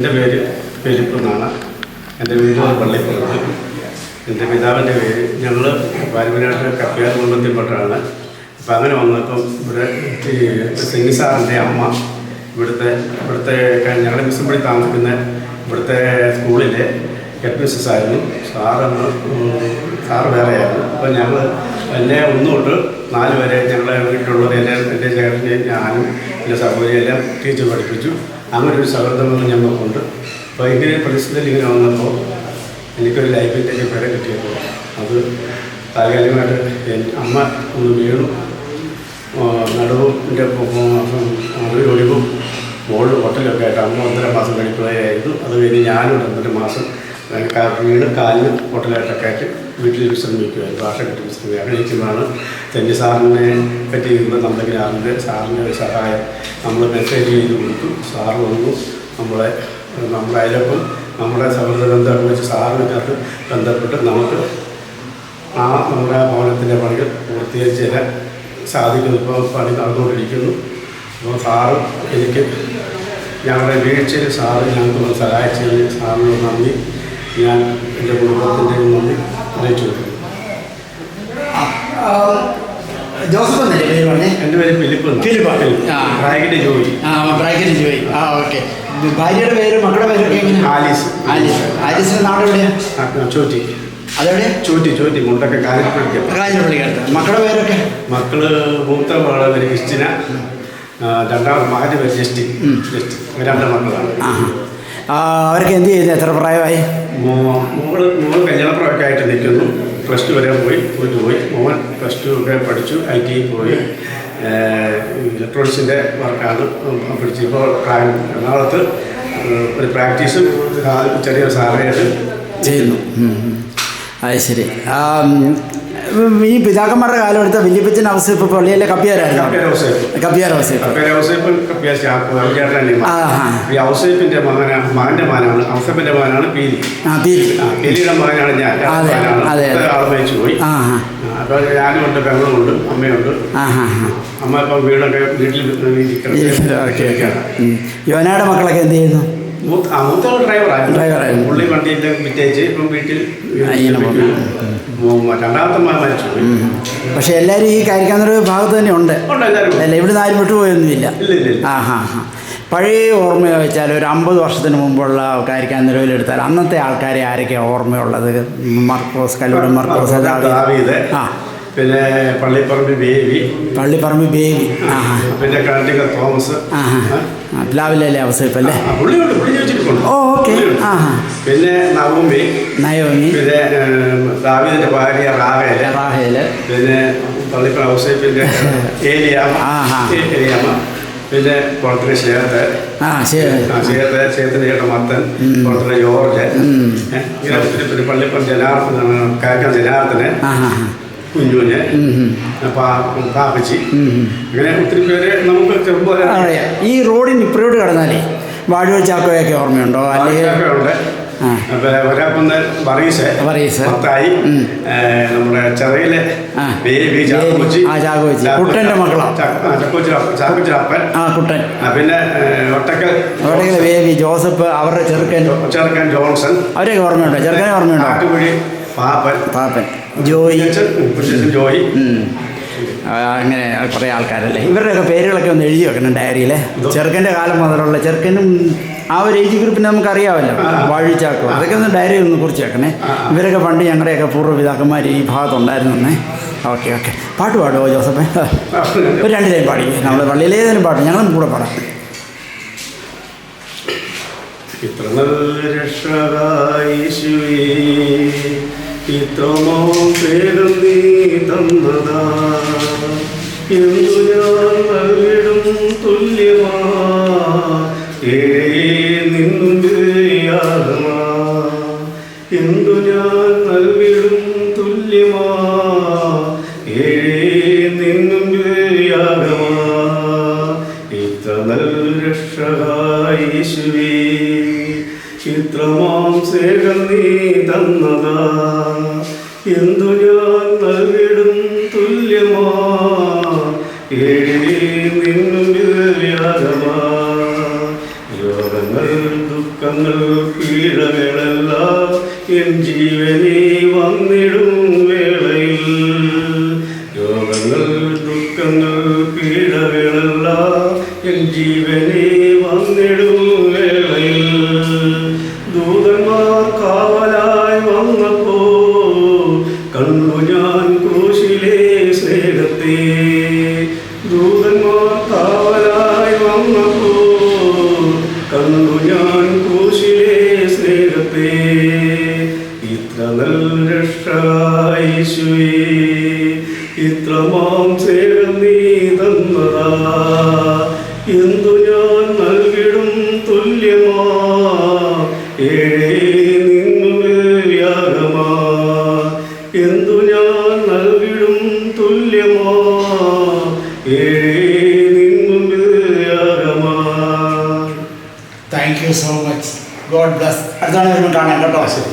എൻ്റെ പേര് ഫിലിപ്പ് എന്നാണ്. എൻ്റെ വീട് പള്ളിപ്പുറത്ത്. എൻ്റെ പിതാവിൻ്റെ പേര്. ഞങ്ങൾ പാരമ്പര്യമായിട്ട് കപ്പ്യാർ കുടുംബത്തിൽപ്പെട്ടാണ്. അപ്പം അങ്ങനെ വന്നപ്പം ഇവിടെ ഈ സിംഗ് സാറിൻ്റെ അമ്മ ഇവിടുത്തെ ഞങ്ങളുടെ മിസ്സമ്പടി താമസിക്കുന്ന ഇവിടുത്തെ സ്കൂളിലെ ഹെഡ് മിസ്സസ് ആയിരുന്നു. സാറ് വേറെയായിരുന്നു. അപ്പം ഞങ്ങൾ എന്നെ 1 തൊട്ട് 4 വരെ ഞങ്ങളെ വീട്ടിലുള്ളത് എൻ്റെ ചേട്ടനെയും ഞാനും എൻ്റെ സഹോദരിയെല്ലാം ടീച്ചർ പഠിപ്പിച്ചു. അങ്ങനെ ഒരു സൗഹൃദമൊന്നും ഞങ്ങൾക്കുണ്ട്. അപ്പോൾ ഇങ്ങനെ പരിസ്ഥിതിയിൽ ഇങ്ങനെ വന്നപ്പോൾ എനിക്കൊരു ലൈഫിൻ്റെ പേരെ കിട്ടിയപ്പോൾ അത് താൽക്കാലികമായിട്ട് അമ്മ ഒന്ന് വീണു. നടുവിൻ്റെ ഒഴിവും മോള് ഹോട്ടലൊക്കെ ആയിട്ട് അമ്മ 1.5 മാസം കഴിക്കുകയായിരുന്നു. അത് കഴിഞ്ഞ് ഞാനും 2 മാസം വീട് കാലിന് ഹോട്ടലായിട്ടൊക്കെ ആയിട്ട് വീട്ടിൽ വിശ്രമിക്കുമായിരുന്നു. ഭാഷ കിട്ടി വിശ്രമിക്കുക. അങ്ങനെയിരിക്കുമ്പോഴാണ് തെന്നി സാറിനെ പറ്റി ഇരുന്നത്. നമ്മളെങ്കിലും സാറിൻ്റെ ഒരു സഹായം നമ്മൾ മെസ്സേജ് ചെയ്ത് കൊടുത്തു. സാറ് വന്നു. നമ്മുടെ അയലപ്പം നമ്മുടെ സൗഹൃദ ബന്ധമൊക്കെ വെച്ച് സാറിനകത്ത് ബന്ധപ്പെട്ട് നമുക്ക് നമ്മുടെ ഭവനത്തിൻ്റെ പണികൾ പൂർത്തീകരിച്ച് തരാൻ സാധിക്കുന്നു. ഇപ്പോൾ പണി നടന്നുകൊണ്ടിരിക്കുന്നു. അപ്പോൾ സാറ് എനിക്ക് ഞങ്ങളുടെ വീഴ്ചയിൽ സാറ് ഞങ്ങൾക്ക് സഹായിച്ചതിന് സാറിന് നന്ദി ഞാൻ എൻ്റെ കുടുംബത്തിൻ്റെ നന്ദി അറിയിച്ചു കൊടുക്കുന്നു. ജോസഫ് എന്നല്ലേ പേര് പറഞ്ഞേ? എൻ്റെ പേര് Philip. Bracket Joy. Bracket Joy. Okay. ഭാര്യയുടെ പേര് മക്കളുടെ പേരൊക്കെ എങ്ങനെ? ആലീസിൻ്റെ നാട് എവിടെയാണ്? ചോറ്റി. അതെവിടെയാ? ചോറ്റി മുണ്ടൊക്കെ കാഞ്ഞിരപ്പള്ളിക്കടുത്ത്. മക്കളുടെ പേരൊക്കെ? മക്കള് മൂത്ത മകളെ പേര് ക്രിസ്റ്റിന, രണ്ടാമത്തെ മകൻ്റെ പേര് ജസ്റ്റിൻ. 2 മക്കളാണ്. അവർക്ക് എന്ത് ചെയ്തു? എത്ര പ്രായമായി? മോള് കല്യാണപ്രായമൊക്കെ ആയിട്ട് നിൽക്കുന്നു. +2 വരെ പോയി. മോൻ +2 ഒക്കെ പഠിച്ചു. IT പോയി. ഇലക്ട്രോണിക്സിൻ്റെ വർക്കാണ് പഠിച്ചു. ഇപ്പോൾ എറണാകുളത്ത് ഒരു പ്രാക്ടീസും ചെറിയൊരു സാലറിയായിട്ട് ചെയ്യുന്നു. അത് ശരി. ഈ പിതാക്കന്മാരുടെ കാലം എടുത്ത വല്യപ്പച്ചൻ അവസ്ഥ ഇപ്പോൾ പള്ളിയിലെ കപ്പ്യാരായിരുന്നു. കപ്പ്യാർ ഔസേപ്പിൻ്റെ മകൻ്റെ മകനാണ്. ഔസേപ്പിൻ്റെ മകനാണ് പീലി. പീലിയുടെ മകനാണ് ഞാൻ. ആൾ മരിച്ചു പോയി. അപ്പോൾ ഞാനും ഉണ്ട്, പെങ്ങളുമുണ്ട്, അമ്മയുണ്ട്. അമ്മ ഇപ്പം വീട്ടിൽ യോനയുടെ മക്കളൊക്കെ എന്ത് ചെയ്യുന്നു? മൂത്ത ഡ്രൈവറായിരുന്നു. പുള്ളി വണ്ടിയിലെ വിറ്റേച്ച് ഇപ്പം വീട്ടിൽ. രണ്ടാമത്തെ മരിച്ചു. പക്ഷെ എല്ലാവരും ഈ കാര്യക്കാന്നൊരു ഭാഗത്ത് തന്നെ ഉണ്ട്. അല്ല, ഇവിടുന്ന് ആരും വിട്ടുപോയൊന്നുമില്ല. പഴയ ഓർമ്മ വെച്ചാൽ ഒരു 50 വർഷത്തിന് മുമ്പുള്ള കാര്യക്കാന്നരവിലെടുത്താൽ അന്നത്തെ ആൾക്കാരെ ആരൊക്കെയാണ് ഓർമ്മയുള്ളത്? മർക്കോസ്, കല്ലൂർ മർക്കോസ്, പിന്നെ പള്ളിപ്പറമ്പ് ബേബി. പിന്നെ കാർത്തിക തോമസ്. പ്ലാവിലെ അവസരപ്പല്ലേ? ഓ, ഓക്കെ. പിന്നെ നവോമി. പിന്നെ ദാവീദിന്റെ ഭാര്യ റാഹേല്. പിന്നെ പള്ളിപ്പറമ്പ് ഔസേപ്പിന്റെ ഏലിയാമ്മ. പിന്നെ പുറത്തിലെ ശേഖരത്തിന് ചേട്ടൻ മത്തൻ, പുറത്തിലെ ജോർജ്. ഇങ്ങനെ ഒത്തിരി പള്ളിപ്പറമ്പ് ജനാർദ്ദന്, കുഞ്ഞുഞ്ഞ്, പാപ്പച്ചി, ഇങ്ങനെ ഒത്തിരി പേര് നമുക്ക് ചെറുപ്പം. ഈ റോഡിന് ഇപ്പഴോട്ട് കടന്നാലേ വാഴൂർ ചാക്കോയൊക്കെ ഓർമ്മയുണ്ടോ? അല്ലെങ്കിൽ ഒരാൾക്കൊന്ന് ബറീസ്, മത്തായി, നമ്മുടെ ചെറിയിലെ ബേബി, ചാക്കോച്ചി, കുട്ടൻ്റെ മക്കളാണ്. ചാക്കോച്ചി അപ്പൻ, കുട്ടൻ. പിന്നെ ഒട്ടക്കൽ ബേബി, ജോസഫ്, അവരുടെ ചെറുക്കൻ ജോൺസൺ. അവരെയൊക്കെ ഓർമ്മയുണ്ടോ? ചെറുക്കനെ ഓർമ്മയുണ്ടോ? പാപ്പൻ, ജോയി. അങ്ങനെ കുറേ ആൾക്കാരല്ലേ. ഇവരുടെയൊക്കെ പേരുകളൊക്കെ ഒന്ന് എഴുതി വെക്കണം ഡയറിയിൽ. ചെറുക്കൻ്റെ കാലം മുതലുള്ള ചെറുക്കനും ആ ഒരു ഏജ് ഗ്രൂപ്പിനെ നമുക്കറിയാമല്ലോ. വാഴിച്ചാക്കോ അതൊക്കെ ഒന്ന് ഡയറിയിൽ ഒന്ന് കുറിച്ച് വെക്കണേ. ഇവരൊക്കെ പണ്ട് ഞങ്ങളുടെയൊക്കെ പൂർവ്വപിതാക്കന്മാർ ഈ ഭാഗത്തുണ്ടായിരുന്നു. ഓക്കെ. പാട്ട് പാടുമോ ജോസഫ്? ഒരു 2 ലൈൻ പാടി. നമ്മൾ പള്ളിയിലേതെങ്കിലും പാട്ട് ഞങ്ങളും കൂടെ പാടാം. ഇത്ര നല്ല രക്ഷകീശുവേ, ഇത്രമോ പേരും നീ തന്നതാ, എന്തു ഞാൻ നൽകിടും തുല്യമാ, നിന്നും യാഗമാ, എന്തു ഞാൻ നൽകിടും തുല്യമാ, നിന്നും യാഗമാ, ഇത്ര നല്ല രക്ഷകീശുവേ, ചിത്രമാം സ്നേഹം നീ തന്നതാ, എന്തു ഞാൻ നൽകിടും തുല്യമാ, നിന്നും യാഗമാ, യോഗങ്ങൾ ദുഃഖ ദുഃഖങ്ങൾ പീഡകളെല്ലാം എൻ ജീവനെ വന്നിടും വേളയിൽ രോഗങ്ങൾ ദുഃഖങ്ങൾ പീഡകളെല്ലാം എൻ ജീവനെ വന്നിടും വേളയിൽ ദൂതന്മാർ കാവലായി വന്നപ്പോ കണ്ടു ഞാൻ ക്രൂശിലെ സ്നേഹത്തെ ദൂതന്മാർ കാവലായി വന്നപ്പോ കണ്ടു ഞാൻ ക്രൂശിലെ സ്നേഹത്തെ ഇത്ര നല്ല രക്ഷായേശുവേ ഇത്ര മാം സ്നേഹം നീ തന്നതാ എന്തു ഞാൻ നൽകിടും തുല്യമാ യാഗമാ എന്തു ഞാൻ നൽകിടും തുല്യമാ യാഗമാ. Thank you so much. God bless. അടുത്താണ് വരുമ്പോൾ കാണാം കേട്ടോ. ശരി.